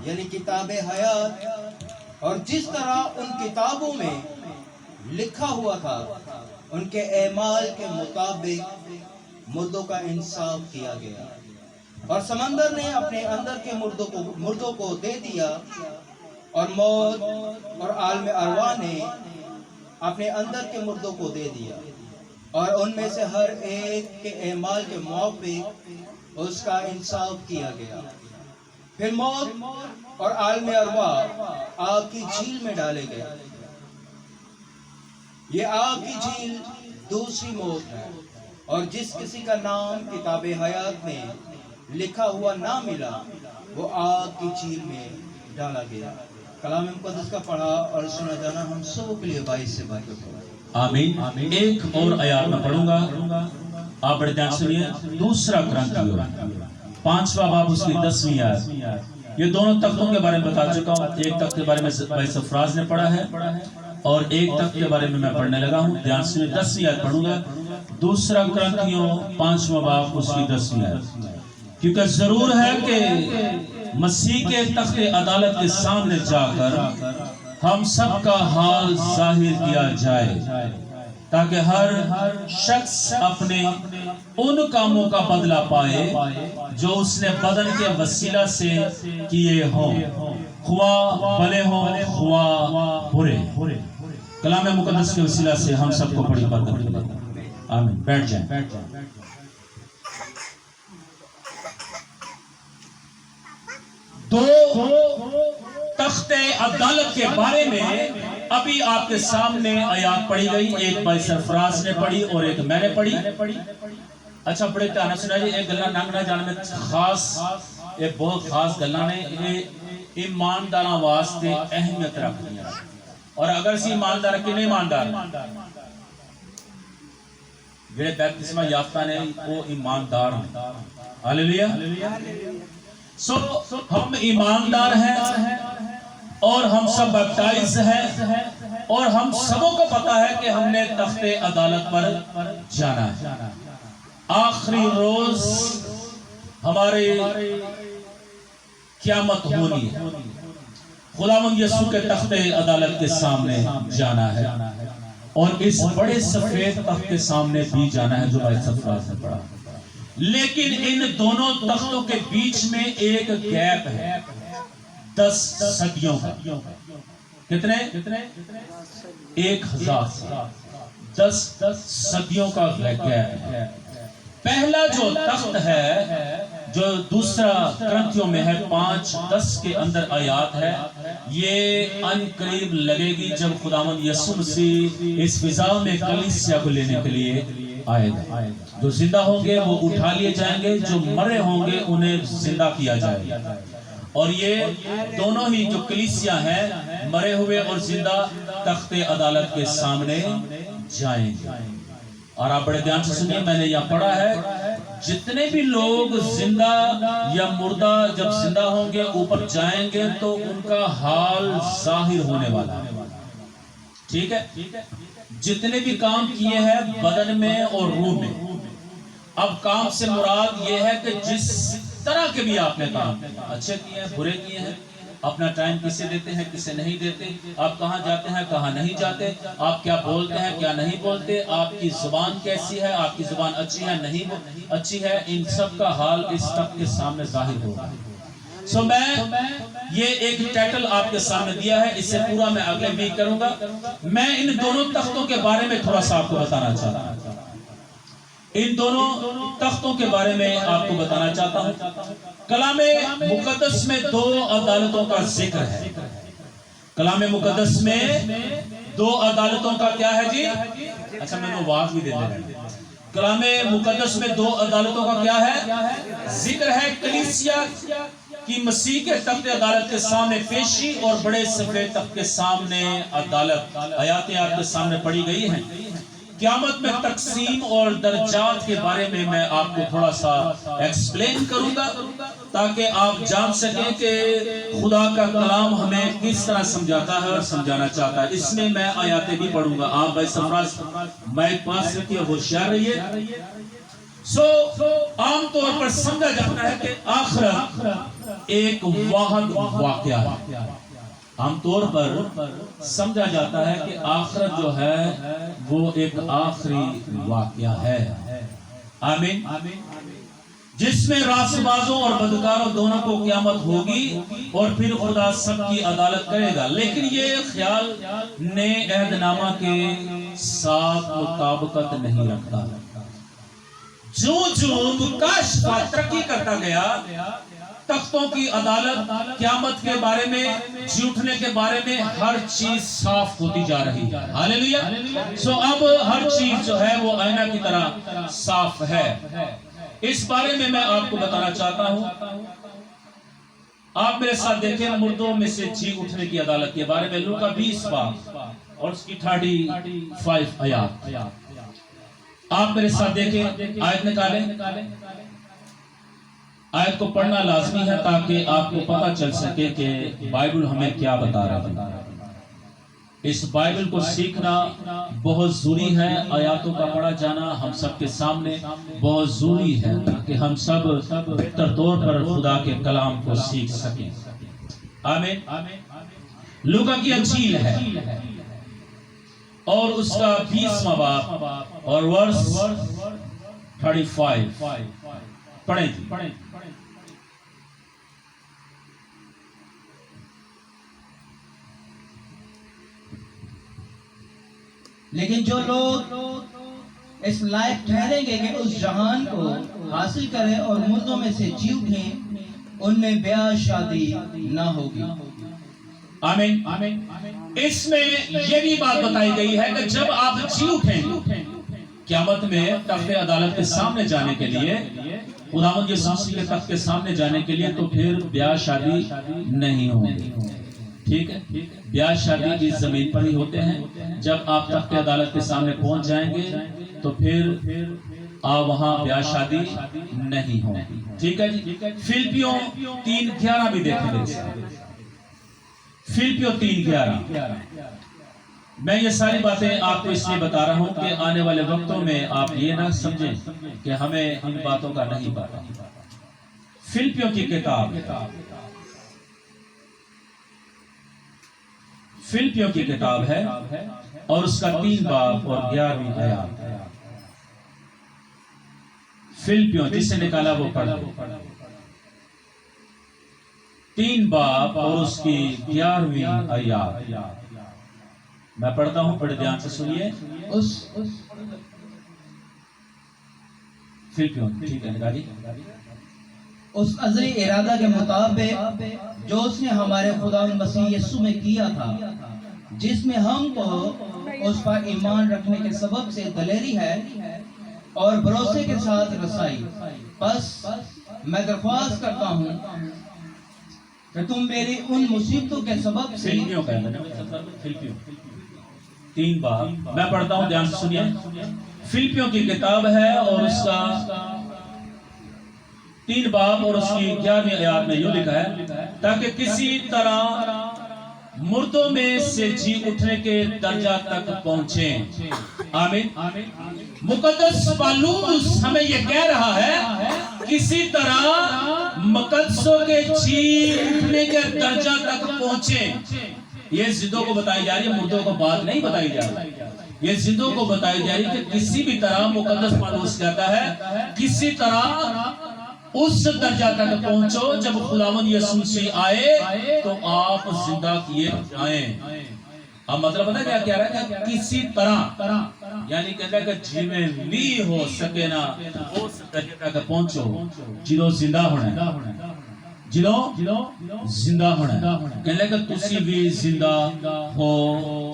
یعنی کتاب حیات، اور جس طرح ان کتابوں میں لکھا ہوا تھا ان کے اعمال کے مطابق مردوں کا انصاف کیا گیا، اور سمندر نے اپنے اندر کے مردوں کو دے دیا، اور موت اور عالم ارواح نے اپنے اندر کے مردوں کو دے دیا، اور ان میں سے ہر ایک کے اعمال کے موافق اس کا انصاف کیا گیا۔ پھر موت اور عالم ارواح آگ کی جھیل میں ڈالے گئے۔ یہ آگ کی جھیل دوسری موت ہے، اور جس کسی کا نام کتاب حیات میں لکھا ہوا نہ ملا وہ آگ کی جھیل میں ڈالا گیا۔ کلام مقدس کا پڑھا اور سنا جانا ہم سب کے لیے باعث سے برکت ہو۔ آمین۔ ایک اور آیات میں پڑھوں گا، آپ بڑے دھیان سنیے۔ دوسرا کرنتھیوں 5واں باب اس کی 10ویں آیت۔ یہ دونوں تختوں کے بارے میں بتا چکا ہوں۔ ایک تخت کے بارے میں بھائی سفراز نے پڑھا ہے اور ایک تخت کے بارے میں پڑھنے لگا ہوں۔ دھیان سنیے، 10ویں آیت پڑھوں گا، دوسرا کرنتھیوں 5واں باب اس کی 10ویں آیت۔ کیونکہ ضرور ہے کہ مسیح کے تخت عدالت کے سامنے جا کر ہم سب کا حال ظاہر کیا جائے، تاکہ ہر شخص اپنے ان کاموں کا بدلہ پائے جو اس نے بدن کے وسیلہ سے کیے ہوں، خواہ بھلے ہوں خواہ برے۔ کلام مقدس کے وسیلہ سے ہم سب کو بڑی برکت ملے۔ آمین۔ بیٹھ جائیں۔ دو تخت عدالت کے بارے میں ابھی آپ کے سامنے آیات پڑھی گئی، ایک بھائی سرفراز نے پڑھی اور ایک میں نے پڑھی۔ اچھا بڑے دھیان سے سنائیے، ایک گلا ننگنا جان میں خاص، ایک بہت خاص گلا نے یہ ایمانداراں واسطے اہمیت رکھتی ہے، اور اگر سی ایماندار کہ نہیں ایماندار جڑے بیپتسمہ یافتہ نے وہ ایماندار ہیں۔ ہاللیلویہ۔ سو ہم ایماندار ہیں اور ہم سب بیپٹائز ہیں، اور ہم سبوں کو پتا ہے کہ ہم نے تخت عدالت پر جانا ہے۔ آخری روز ہمارے قیامت ہونی ہے، خداوند یسوع کے تخت عدالت کے سامنے جانا ہے، اور اس بڑے سفید تخت کے سامنے بھی جانا ہے جو بھائی سفراز نے پڑھا۔ لیکن ان دونوں تختوں کے بیچ میں ایک گیپ ہے 10 صدیوں کا۔ کتنے؟ 1000 10 صدیوں کا گیپ ہے۔ پہلا جو تخت ہے جو دوسرا کرنتھیوں میں ہے 5:10 کے اندر آیات ہے، یہ ان قریب لگے گی جب خداوند یسوع مسیح اس فضا میں کلیسیا کو لینے کے لیے آئے گا۔ جو زندہ ہوں گے وہ اٹھا لیے جائیں گے، جو مرے ہوں گے انہیں زندہ کیا جائے گا، اور یہ دونوں ہی جو کلیسیا ہیں مرے ہوئے اور زندہ تخت عدالت کے سامنے جائیں گے۔ اور آپ بڑے دھیان سے سنیے، میں نے یہاں پڑھا ہے جتنے بھی لوگ زندہ یا مردہ جب زندہ ہوں گے اوپر جائیں گے تو ان کا حال ظاہر ہونے والا ہے۔ ٹھیک ہے، جتنے بھی کام کیے ہیں بدن میں اور روح میں۔ اب کام سے مراد یہ ہے کہ جس طرح کے بھی آپ نے کام اچھے کیے ہیں برے کیے ہیں، اپنا ٹائم کسے دیتے ہیں کسے نہیں دیتے، آپ کہاں جاتے ہیں کہاں نہیں جاتے، آپ کیا بولتے ہیں کیا نہیں بولتے، آپ کی زبان کیسی ہے، آپ کی زبان اچھی ہے نہیں اچھی ہے، ان سب کا حال اس تخت کے سامنے ظاہر ہوگا۔ سو میں یہ ایک ٹائٹل آپ کے سامنے دیا ہے، اس سے پورا میں اگلے ویک کروں گا۔ میں ان دونوں تختوں کے بارے میں تھوڑا سا آپ کو بتانا چاہتا ہوں، ان دونوں تختوں کے بارے میں آپ کو بتانا چاہتا ہوں۔ کلام مقدس میں 2 عدالتوں کا ذکر ہے۔ کلام مقدس میں 2 عدالتوں کا کیا ہے جی؟ اچھا میں نے آواز بھی دے دیا۔ کلام مقدس میں 2 عدالتوں کا کیا ہے؟ ذکر ہے۔ کلیسیا کی مسیح کے تخت عدالت کے سامنے پیشی اور بڑے سفید تخت کے سامنے عدالت، آیاتیں آپ کے سامنے پڑھی گئی ہیں۔ قیامت میں تقسیم اور درجات کے بارے میں میں آپ کو تھوڑا سا ایکسپلین کروں گا تاکہ آپ جان سکیں کہ خدا کا کلام ہمیں کس طرح سمجھاتا ہے اور سمجھانا چاہتا ہے۔ اس میں میں آیاتیں بھی پڑھوں گا۔ آپ بھائی سفراز مائک پاس رکھیے، ہوشیار رہیے۔ عام طور پر سمجھا جاتا ہے کہ آخرت ایک واحد واقعہ ہے. عام طور پر سمجھا جاتا ہے کہ آخرت جو ہے وہ ایک آخری واقعہ ہے. آمین. جس میں راست بازوں اور بدکاروں دونوں کو قیامت ہوگی اور پھر خدا سب کی عدالت کرے گا. لیکن یہ خیال نئے عہد نامہ کے ساتھ مطابقت نہیں رکھتا. جو مکاشفہ ترقی کرتا گیا، تختوں کی عدالت، قیامت کے بارے میں، جی اٹھنے کے بارے میں ہر چیز صاف ہوتی جا رہی ہے. ہاللیلویہ. اب ہر چیز جو ہے وہ آئینہ کی طرح صاف ہے. اس بارے میں آپ کو بتانا چاہتا ہوں. آپ میرے ساتھ دیکھیں مردوں میں سے جی اٹھنے کی عدالت کے بارے میں لوکا 20 باب اور اس کی 35 آیات. آپ میرے ساتھ دیکھیں، آیت نکالیں. آیت کو پڑھنا لازمی ہے تاکہ آپ کو پتہ چل سکے کہ بائبل ہمیں کیا بتا رہا ہے. اس بائبل کو سیکھنا بہت ضروری ہے. آیاتوں کا پڑھا جانا ہم سب کے سامنے بہت ضروری ہے تاکہ ہم سب بہتر طور پر خدا کے کلام کو سیکھ سکیں. آمین. لوکا کی انجیل ہے اور اس کا 20واں باب اور ورس 35 پڑھیں. لیکن جو لوگ اس لائق ٹھہریں گے کہ اس جہان کو حاصل کریں اور مردوں میں سے جی اٹھیں، ان میں بیاہ شادی نہ ہوگی. آمین. اس میں یہ بھی بات بتائی گئی ہے کہ جب آپ جی اٹھیں قیامت میں تخت عدالت کے سامنے جانے کے لیے، خداوند یسوع مسیح کے تخت کے سامنے جانے کے لیے، تو پھر بیاہ شادی نہیں ہوگی. ٹھیک ہے. بیاہ شادی اس زمین پر ہی ہوتے ہیں. جب آپ تخت عدالت کے سامنے پہنچ جائیں گے تو پھر وہاں بیاہ شادی نہیں ہوگی. ٹھیک ہے جی. فلپیوں 3:11 بھی دیکھیں گے. فلپیوں 3:11. میں یہ ساری باتیں آپ کو اس لیے بتا رہا ہوں کہ آنے والے وقتوں میں آپ یہ نہ سمجھیں کہ ہمیں ان باتوں کا نہیں پتا. فلپیوں کی کتاب فلپیوں کی کتاب ہے اور اس کا 3 باب اور 11ویں آیات. فلپیوں جس سے نکالا وہ پڑھ. 3 باب اور اس کی 11ویں آیات میں پڑھتا ہوں. بڑے دھیان سے سنیے. فلپیوں ٹھیک ہے نکالی. اس ازلی ارادہ کے مطابق جو اس نے ہمارے خدا مسیح یسوع میں کیا تھا، جس میں ہم کو اس پر ایمان رکھنے کے سبب سے دلیری ہے اور بھروسے کے ساتھ رسائی. بس میں درخواست کرتا ہوں کہ تم میری ان مصیبتوں کے سبب سے فلپیوں 3 باب میں پڑھتا ہوں. دھیان سے سنیے. فلپیوں کی کتاب ہے اور اس کا 3 باب اور اس کی 11ویں آیات میں یوں لکھا ہے: تاکہ کسی طرح مردوں میں سے جی اٹھنے کے درجہ تک پہنچیں. آمین. مقدس پالوس ہمیں یہ کہہ رہا ہے کسی طرح مقدسوں کے جی اٹھنے کے درجہ تک پہنچیں. یہ زندوں کو بتائی جا رہی ہے، مردوں کو بات نہیں بتائی جا رہی. یہ زندوں کو بتائی جا رہی ہے کہ کسی بھی طرح مقدس پالوس کہتا ہے کسی طرح اس درجہ تک پہنچو جب خداوند یسوع مسیح آئے تو آپ زندہ کیے جائیں. اب مطلب پتہ کیا کہہ رہا ہے کہ کسی طرح، یعنی کہتا ہے کہ جی میں بھی ہو سکے نا اس درجے تک پہنچو جدو زندہ ہونا ہے. جدو زندہ ہونا ہے کہنے لگا تسی بھی زندہ ہو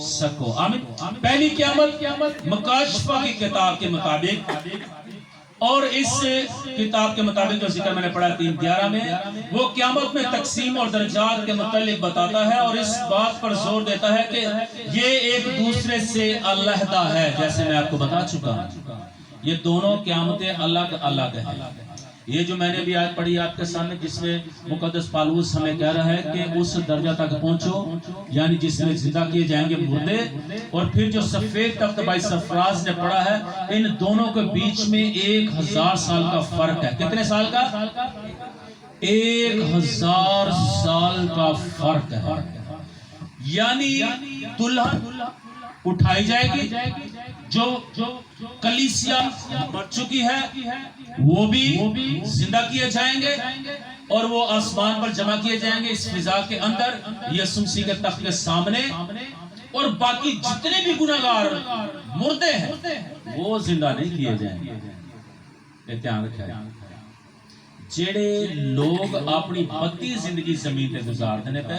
سکو. آمین. پہلی قیامت مکاشفہ کی کتاب کے مطابق اور اس کتاب کے مطابق جو ذکر میں نے پڑھا 3:11 میں، وہ قیامت میں تقسیم اور درجات کے متعلق بتاتا ہے اور اس بات پر زور دیتا ہے کہ یہ ایک دوسرے سے علیحدہ ہے. جیسے میں آپ کو بتا چکا ہوں، یہ دونوں قیامتیں الگ الگ ہیں. یہ جو میں نے بھی آیت پڑھی آپ کے سامنے، جس میں مقدس پالوس ہمیں کہہ رہا ہے کہ اس درجہ تک پہنچو، یعنی جس میں زندہ کیے جائیں گے مردے، اور پھر جو سفید تخت بھائی سرفراز نے پڑھا ہے، ان دونوں کے بیچ میں 1000 سال کا فرق ہے۔ کتنے سال کا؟ 1000 سال کا فرق ہے۔ یعنی دلہن اٹھائی جائے گی، جو کلیسیا مر چکی ہے وہ بھی زندہ کیے جائیں گے، اور وہ آسمان پر جمع کیے جائیں گے اس فضا کے اندر یسوع مسیح کے تخت کے سامنے، اور باقی جتنے بھی گناہگار مردے ہیں وہ زندہ نہیں کیے جائیں گے۔ دھیان رکھیں، جڑے لوگ اپنی بدی زندگی زمین پہ گزار دینے پہ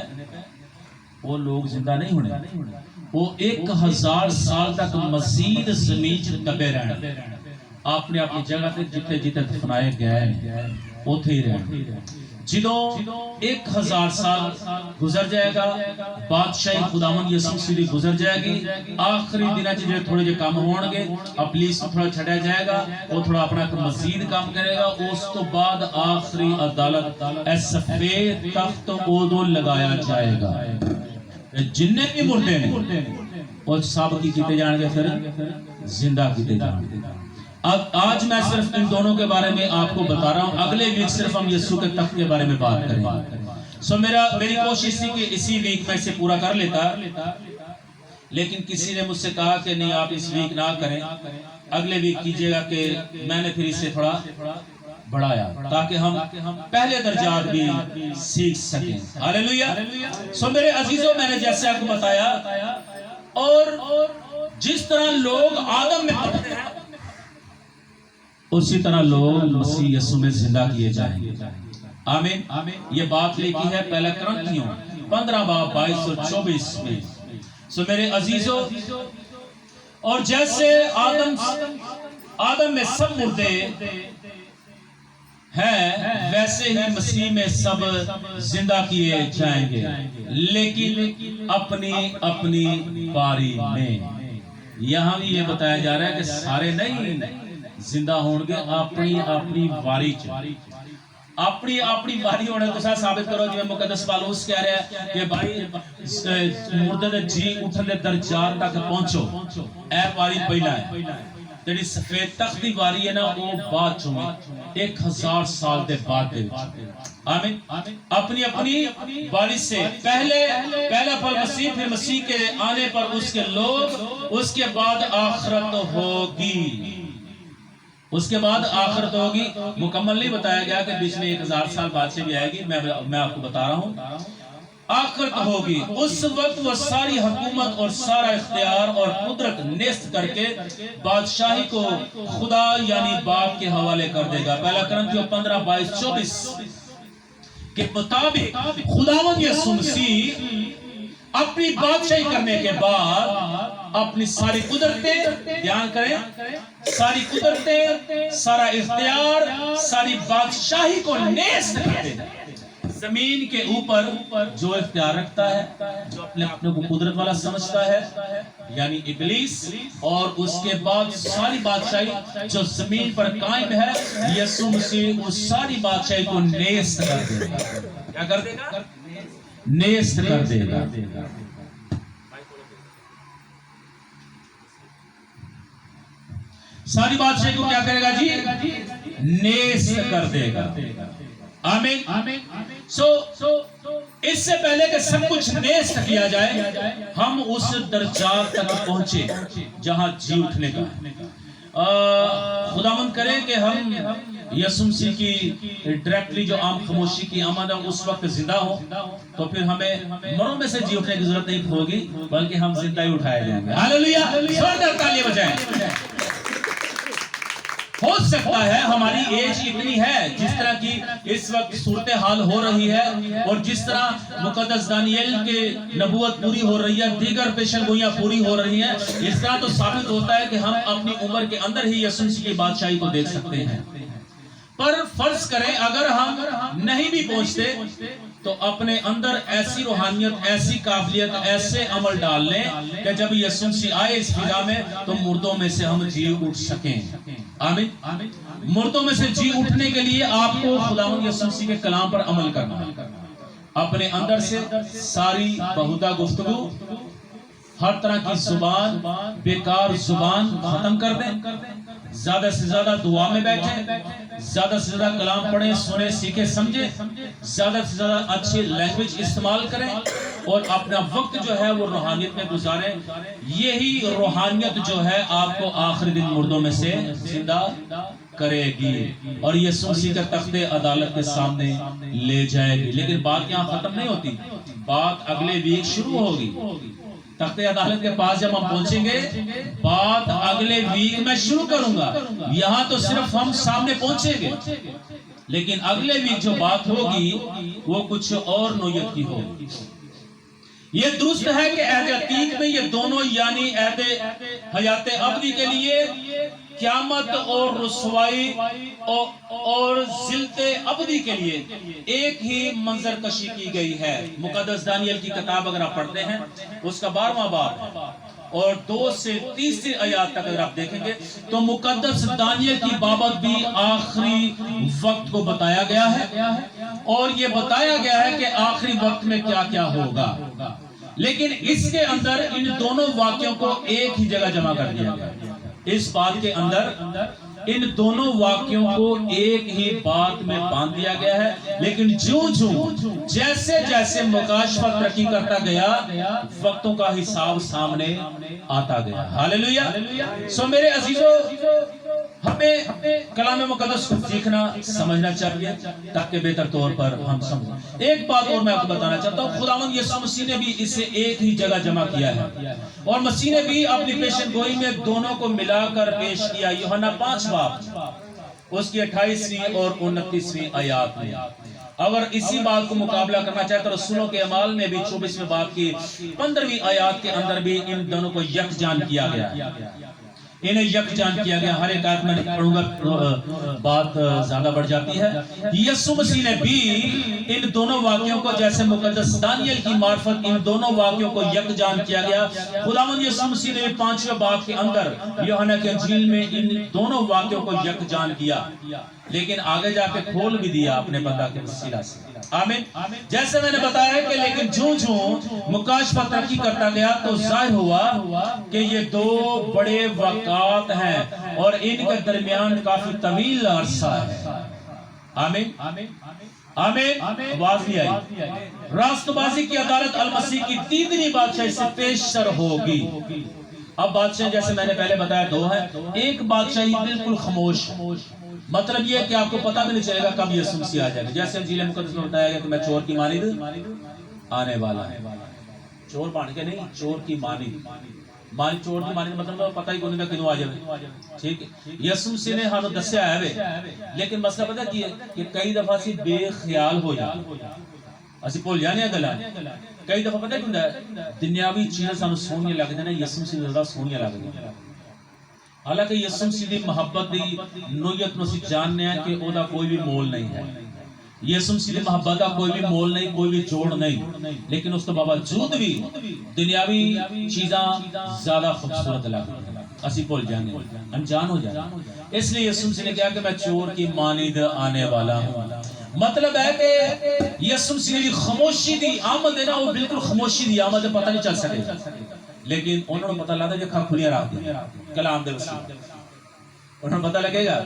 وہ لوگ زندہ نہیں ہونے، وہ 1000 سال تک مزید زمین دبے رہنے، اپنے اپنی جگہ تے جتے جتے دفنائے گئے اوتھے ہی رہنے۔ جدوں 1000 سال گزر جائے گا، بادشاہی خداوند یسوع مسیح گزر جائے گی، آخری دنوں جو تھوڑے جو کام ہون گے، ابلیس کو تھوڑا چھڑیا جائے گا، وہ تھوڑا اپنا مزید کام کرے گا، اس تو بعد آخری عدالت اے سفید تخت اودوں لگایا جائے گا۔ جننے بھی مردے ہیں وہ ثابت کیتے جان گے، پھر زندہ کیتے جان گے۔ اب آج میں صرف ان دونوں کے بارے میں آپ کو بتا رہا ہوں، اگلے ویک صرف ہم یسوع کے تخت کے بارے میں بات کریں گے۔ میری کوشش تھی کہ اسی ویک میں اسے پورا کر لیتا، لیکن کسی نے مجھ سے کہا کہ نہیں آپ اس ویک نہ کریں، اگلے ویک کیجئے گا، کہ میں نے پھر اسے تھوڑا بڑھایا تاکہ ہم پہلے درجات بھی سیکھ سکیں۔ ہاللیلویہ۔ میرے عزیزوں، میں نے جیسے آپ کو بتایا، اور جس طرح لوگ آدم میں پڑھتے ہیں اسی طرح لوگ مسیح یسوع میں زندہ کیے جائیں گے۔ آمین۔ یہ بات لکھی ہے پہلا کرنتھیوں 15 باب 22 اور 24 میں۔ میرے عزیزوں، اور جیسے آدم میں سب مردے ہیں، ویسے ہی مسیح میں سب زندہ کیے جائیں گے، لیکن اپنی اپنی باری میں۔ یہاں بھی یہ بتایا جا رہا ہے کہ سارے نہیں زندہ ہوں گے، اپنی اپنی باری اپنی اپنی باری ہونے تو ساتھ ثابت کرو، جو مقدس پالوس کہہ رہا ہے کہ بھائی مردے دے جی اٹھن دے درجات تک پہنچو، اے باری پہلا ہے، جڑی سفید تخت دی باری ہے نا وہ بعد چوں 1000 سال دے بعد دے وچ۔ آمین۔ اپنی اپنی باری سے پہلا پھل مسیح، پھر مسیح کے آنے پر اس کے لوگ، اس کے بعد آخرت ہوگی، اس کے بعد آخرت ہوگی۔ مکمل نہیں بتایا گیا کہ بیچ میں 1000 سال بعد سے بھی آئے گی، میں آپ کو بتا رہا ہوں آخرت ہوگی۔ اس وقت وہ ساری حکومت اور سارا اختیار اور قدرت نیست کر کے بادشاہی کو خدا یعنی باپ کے حوالے کر دے گا۔ پہلا کرنتھیوں 15 22 24 کے مطابق خداوند یسوع مسیح اپنی بادشاہی کرنے کے بعد اپنی ساری قدرتیں، دھیان کریں، ساری قدرتیں، سارا اختیار، ساری بادشاہی کو نیست کر دے گا۔ زمین کے اوپر جو اختیار رکھتا ہے، جو اپنے کو قدرت والا سمجھتا ہے، یعنی ابلیس، اور اس کے بعد ساری بادشاہی جو زمین پر قائم ہے، یسوع مسیح اس ساری بادشاہی کو نیست کر دے گا۔ کیا کر دے گا؟ نیست کر دے گا۔ ساری بادشاہی کو کیا کرے گا جی؟ نیست کر دے گا۔ آمین۔ اس سے پہلے کہ سب کچھ نیست کیا جائے، ہم اس درجات تک پہنچے جہاں جی اٹھنے کا۔ خداوند کرے کہ ہم یسوع مسیح کی ڈائریکٹلی جو عام خاموشی کی آمد ہے اس وقت زندہ ہو، تو پھر ہمیں مروں میں سے جی اٹھنے کی ضرورت نہیں ہوگی، بلکہ ہم زندہ ہی اٹھائے جائیں گے۔ ہاللیلویہ۔ زوردار تالیاں بجائیں۔ ہو سکتا ہے ہماری ایج اتنی ہے، جس طرح کی اس وقت صورتحال ہو رہی ہے، اور جس طرح مقدس دانیل کے نبوت پوری ہو رہی ہے، دیگر پیشن گوئیاں پوری ہو رہی ہیں، اس طرح تو ثابت ہوتا ہے کہ ہم اپنی عمر کے اندر ہی یسوع مسیح کی بادشاہی کو دیکھ سکتے ہیں۔ پر فرض کریں اگر ہم نہیں بھی پہنچتے تو اپنے اندر ایسی روحانیت، ایسی قابلیت، ایسے عمل ڈال لیں کہ جب یسوع مسیح آئے اس فضا میں تو مردوں میں سے ہم جی اٹھ سکیں۔ آمین. مردوں میں سے جی اٹھنے کے لیے آپ کو خداوند یسوع مسیح کے کلام پر عمل کرنا ہے. اپنے اندر سے ساری بہودہ گفتگو، ہر طرح کی زبان، بیکار زبان ختم کر دیں. زیادہ سے زیادہ دعا میں بیٹھیں، زیادہ سے زیادہ کلام پڑھیں، سنیں، سیکھیں، سمجھیں. زیادہ سے زیادہ اچھی لینگویج استعمال کریں اور اپنا وقت جو ہے وہ روحانیت میں گزاریں. یہی روحانیت جو ہے آپ کو آخری دن مردوں میں سے زندہ کرے گی اور یسوع مسیح کا تخت عدالت کے سامنے لے جائے گی. لیکن بات یہاں ختم نہیں ہوتی، بات اگلے ویک شروع ہوگی. تخت عدالت کے پاس جب ہم پہنچیں گے، بات اگلے ویک میں شروع کروں گا. یہاں تو صرف ہم سامنے پہنچیں گے، لیکن اگلے ویک جو بات ہوگی وہ کچھ اور نوعیت کی ہوگی. یہ درست ہے کہ عہد عتیق میں یہ دونوں یعنی عہد حیات ابدی کے لیے قیامت اور رسوائی اور ذلت ابدی کے لیے ایک ہی منظر کشی کی گئی ہے. مقدس دانیل کی کتاب اگر آپ پڑھتے ہیں، اس کا 12واں باب اور 2 سے 30 آیات تک اگر آپ دیکھیں گے تو مقدس دانیل کی بابت بھی آخری وقت کو بتایا گیا ہے اور یہ بتایا گیا ہے کہ آخری وقت میں کیا کیا ہوگا. لیکن اس کے اندر ان دونوں واقعوں کو ایک ہی جگہ جمع کر دیا گیا. اس بات کے اندر ان دونوں واقعوں کو ایک ہی بات میں باندھ دیا گیا ہے. لیکن جیسے جیسے مکاشفہ ترقی کرتا گیا، وقتوں کا حساب سامنے آتا گیا. ہاللیلویہ. سو میرے عزیزو، ہمیں کلام مقدس کو سیکھنا سمجھنا چاہیے تاکہ بہتر طور پر ہم سمجھیں. ایک بات اور میں آپ کو بتانا چاہتا ہوں، خداوند یسوع مسیح نے بھی اسے ایک ہی جگہ جمع کیا ہے اور مسیح نے بھی اپنی پیشن گوئی میں دونوں کو ملا کر پیش کیا. یوحنا 5 باب اس کی 28ویں اور 29ویں آیات میں. اگر اسی بات کو مقابلہ کرنا چاہے تو رسولوں کے اعمال میں بھی 24ویں باب کی 15ویں آیات کے اندر بھی ان دونوں کو یکجان کیا گیا. انہیں یکجان کیا گیا. ہر ایک آیت میں پڑھوں گا، بات زیادہ بڑھ جاتی ہے. یسوع مسیح نے بھی ان دونوں واقعوں کو، جیسے مقدس دانیل کی معرفت ان دونوں واقعوں کو یکجان کیا گیا، خداوند یسوع مسیح نے 5ویں باب کے اندر یوحنا کی انجیل میں ان دونوں واقعوں کو یکجان کیا، لیکن آگے جا کے کھول بھی دیا اپنے بندہ کے وسیلہ سے. آمین. جیسے میں نے بتایا کہ لیکن جوں مکاشفہ ترقی کرتا گیا تو ظاہر ہوا کہ یہ دو بڑے واقعات ہیں اور ان کے درمیان کافی طویل عرصہ ہے. آمین. آمین. آواز نہیں آئی. راست بازی کی عدالت المسیح کی 3 بادشاہی سے پیش سر ہوگی. اب بادشاہ جیسے میں نے پہلے بتایا 2 ہیں. ایک بادشاہی بالکل خاموش، مطلب یہ کہ آپ کو پتہ بھی نہیں چلے گا کب یسوع مسیح آ جائے گا. جیسے انجیل مقدس میں بتایا گیا کہ میں چور کی مانند آنے والا ہے. چور بن کے نہیں، چور کی مانند. چور کی مانند مطلب پتہ ہی نہیں کدوں آ جائے. ٹھیک ہے، یسوع مسیح نے ہمیں دسیا ہے، لیکن مسئلہ پتہ کی ہے کہ کئی دفعہ سے بے خیال ہو جاتے، اسی بھول جانے گلا. کئی دفعہ پتہ کیوں ہے دنیاوی چیزیں سانو سونیاں لگدی نے، یسوع مسیح زیادہ سونیاں لگدی. حالانکہ یسوع مسیح دی محبت دی نوعیت نو اسی جاننے ہیں کہ او دا کوئی بھی مول نہیں ہے. یسوع مسیح دی محبت دا کوئی بھی مول نہیں، کوئی بھی جوڑ نہیں، لیکن اس کے باوجود بھی دنیاوی چیزاں زیادہ خوبصورت لگتی ہیں، اسی بھول جانے انجان ہو جانے. اس لیے یسوع مسیح نے کہا کہ میں چور کی مانند آنے والا ہوں. مطلب ہے کہ یسوع مسیح کی خاموشی دی آمد ہے نا، وہ بالکل خاموشی دی آمد ہے، پتہ نہیں چل سکے. لیکن انہوں نے پتہ لگا کہ کھا کھلیاں رکھ دی کلام دے وسیلے، انہوں نے پتہ لگے گا.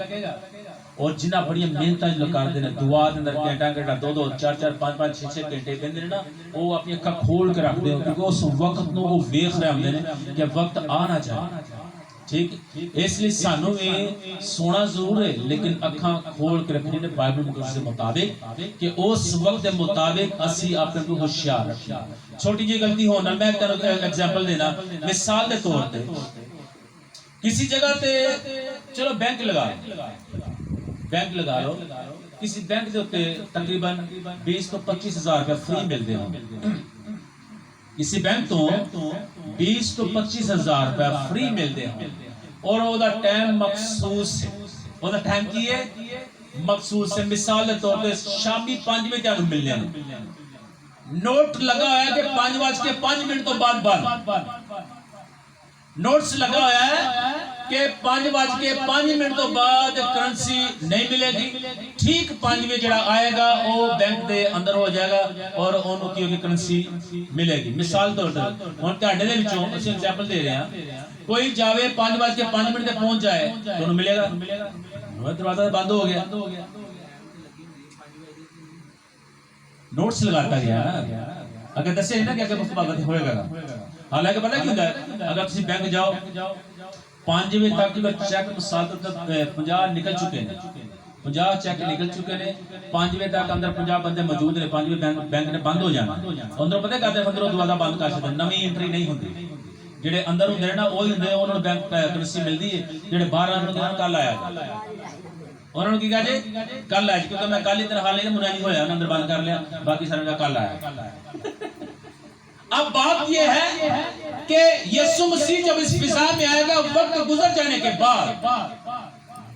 اور جنہ بڑی محنت جو کرتے ہیں دعا دے اندر گھنٹہ 2 4 5 6 گھنٹے دیندے نا، وہ اپنی اکھاں کھول کے رکھتے ہیں کیونکہ اس وقت نو وہ ویکھ رہے ہوندے نے کہ وقت آ نہ جائے. ٹھیک، اس لیے سانو یہ سونا ضرور ہے لیکن اکھاں کھول کے رکھنی نے بائبل مقدس کے مطابق کہ اس وقت کے مطابق اسی اپنے کو ہوشیار رکھنا. چھوٹی جی غلطی ہونا، میں ایک ایگزامپل دینا. مثال کے طور پہ کسی جگہ تے چلو بینک لگا لو، کسی بینک دے تقریباً 20 تو 25 ہزار روپے فری ملتے ہیں. کسی بینک تو 20 تو 25 ہزار روپے فری ملتے ہیں اور وہ دا ٹائم مخصوص ہے. وہ دا ٹائم کی ہے مخصوص ہے. مثال کے طور پہ شامی 5 بجے جانو ملنے ہیں، نوٹ لگا ہے کہ 5:05 تو بعد نوٹس لگا ہوا ہے کہ 5:05 تو بعد کرنسی نہیں ملے گی. ٹھیک 5 جڑا آئے گا وہ بینک دے اندر ہو جائے گا اور انہوں کی کرنسی ملے گی. مثال طور پر ہن تہاڈے دے وچوں اسی ایگزامپل دے رہے ہیں, کوئی جاوے 5:05 تے پہنچ جائے تو انہوں ملے گا. دروازہ بند ہو گیا, نوٹس لگاتا گیا نا. اگر دسے نا کہ اگر مستقبل ہوئے گا, حالانکہ پتہ کیا ہوتا ہے, اگر تسی بینک جاؤ 5 بجے تک چیک مثال طور پر 50 نکل چکے ہیں, 50 چیک نکل چکے ہیں, 5 بجے تک اندر 50 بندے موجود ہیں, 5 بجے بینک نے بند ہو جانا. اندروں پتہ کہتے ہیں اندروں دروازہ بند کر چھڈنا, نویں انٹری نہیں ہوندی. جڑے اندر ہوندے ہیں نا وہی ہوندے ہیں, انہوں نے بینک کرنسی ملدی ہے. جڑے باہر آندے ہیں کل آیا, انہوں نے کی کہا جی کل آیا, کیونکہ میں کل ادھر حال نہیں مناجی ہویا, اندر بند کر لیا, باقی سارے کا کل آیا. اب بات یہ ہے کہ یسوع مسیح جب اس فضا میں آئے گا, وقت گزر جانے کے بعد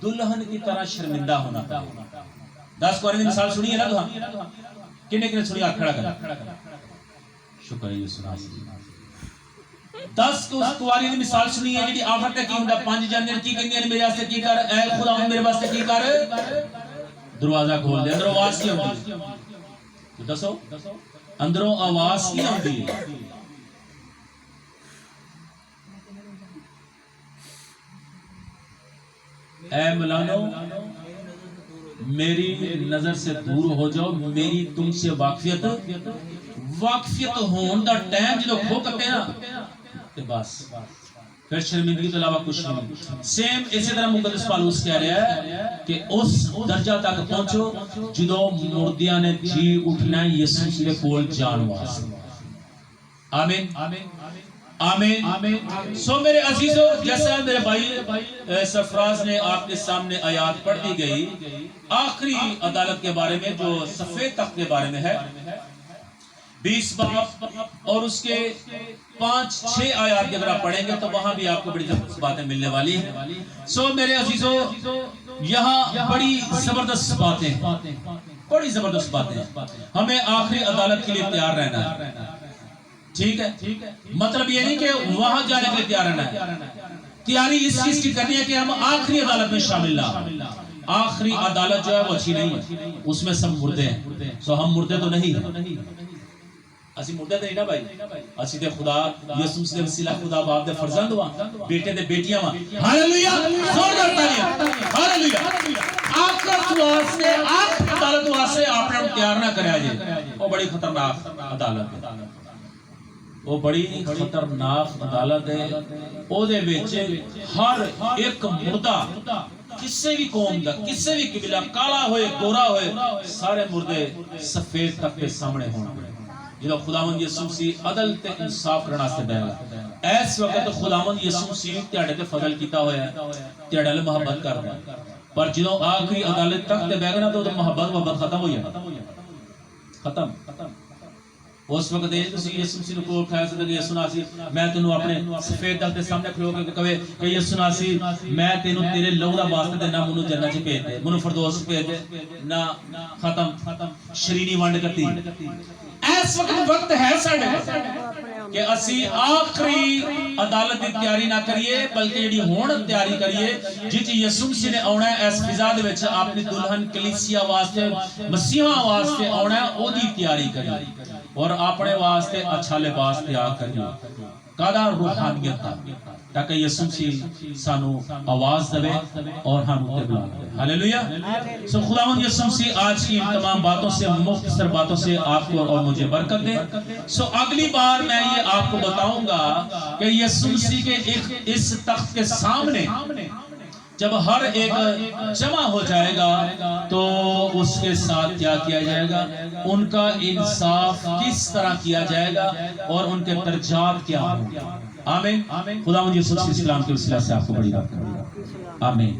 دلہن کی طرح شرمندہ ہونا تھا. 10 کوارے کی مثال سنی ہے نا, تو کنے کنے سنی, آنکھ کھڑا کر. شکر ہے یسوع مسیح. 10 کواری کی مثال سنی ہے جی آخر تک کی ہوندا, 5 جاندے کی کہندے نے میرے واسطے کی کر, اے خدا میرے واسطے کی کر, دروازہ کھول دے. اندروں آواز کی ہوندی ہے, دسو اندروں آواز کی ہوندی ہے. اے ملانو میری نظر سے دور ہو جاؤ, میری تم سے واقفیت ہون دا ٹائم جدو کھو کتے نا تے بس پھر شرمندگی تو علاوہ کچھ نہیں. سیم اسی طرح مقدس پالوس کہہ رہا ہے کہ اس درجہ تک پہنچو جدو مردیاں نے جی اٹھنا ہے یسوع کے کول جان واسطے. آمین آمین. سو میرے عزیزو, جیسا میرے بھائی سرفراز نے آپ کے سامنے آیات پڑھ دی گئی آخری عدالت کے بارے میں جو سفید تخت کے بارے میں ہے, 20 باب اور اس کے 5-6 آیات اگر آپ پڑھیں گے تو وہاں بھی آپ کو بڑی زبردست باتیں ملنے والی ہیں. سو میرے عزیزو, یہاں بڑی زبردست باتیں, بڑی زبردست باتیں. ہمیں آخری عدالت کے لیے تیار رہنا ہے, ٹھیک ہے. مطلب یہ نہیں کہ وہاں جانے کے لیے تیار رہنا ہے, تیاری اس چیز کی کرنی ہے کہ ہم آخری عدالت میں شامل نہ ہوں. آخری عدالت جو ہے وہ اچھی نہیں ہے, اس میں سب مردے ہیں. سو ہم مردے تو نہیں ہیں, اسی مردے نہیں نا بھائی, اسی دے خدا یسوع مسیح وسیلہ خدا باپ دے فرزند ہوا, بیٹے دے بیٹیاں ہوا. ہاللویا, زوردار تالیاں, ہاللویا. آخرت واسطے, آخری عدالت واسطے آپ نے تیار نہ کریا جی, وہ بڑی خطرناک عدالت ہے, وہ بڑی خطرناک عدالت ہے. او دے وچ ہر ایک مردہ کسی بھی قوم دا, کسی بھی قبیلہ, کالا ہوئے گورا ہوئے, سارے مردے سفید تخت کے سامنے ہونے. جدو خداوند یسوع مسیح عدل تے انصاف کرنا سے بیٹھا, اس وقت خداوند یسوع مسیح تہاڈے تے فضل کیتا ہویا ہے, تہاڈے نال محبت کردا ہے. پر جدو آخری عدالت تک تے بیٹھنا تو محبت ختم ہو جائے, ختم. اس وقت یہ تسی یسوع مسیح کو کھایا سکتے کہ یسوع مسیح میں تینوں اپنے سفید تخت کے سامنے کھلو کے کہے کہ یسوع مسیح میں تینوں تیرے لہو دا واسطے تے نہ منو جنت چ بھیج دے, منو فردوس بھیج دے, نہ ختم شرینی ونڈ کتی. اس وقت ہے ساڈے کہ اسی آخری عدالت کی تیاری نہ کریے, بلکہ جڑی ہون تیاری کریے جس یسوع مسیح نے آنا ہے اس فضا دے وچ اپنی دلہن کلیسیا واسطے, مسیحاں واسطے آنا ہے, او دی تیاری کریے اور اپنے واسطے اچھا لباس تیار کریے. کادا روحانیت دا, تاکہ یسوع مسیح سانو آواز دے اور ہم تے بلائے. ہاللویا. سو خداوند یسوع مسیح آج کی ان تمام باتوں سے, مختصر باتوں سے آپ کو اور مجھے برکت دے. سو اگلی بار میں یہ آپ کو بتاؤں گا کہ یسوع مسیح کے اس تخت کے سامنے جب ہر ایک جمع ہو جائے گا تو اس کے ساتھ کیا کیا جائے گا, ان کا انصاف کس طرح کیا جائے گا اور ان کے درجات کیا ہوں گے. آمین. خداوند یسوع مسیح اسلام کے وسیلہ سے آپ کو بڑی بات کروں گا. آمین.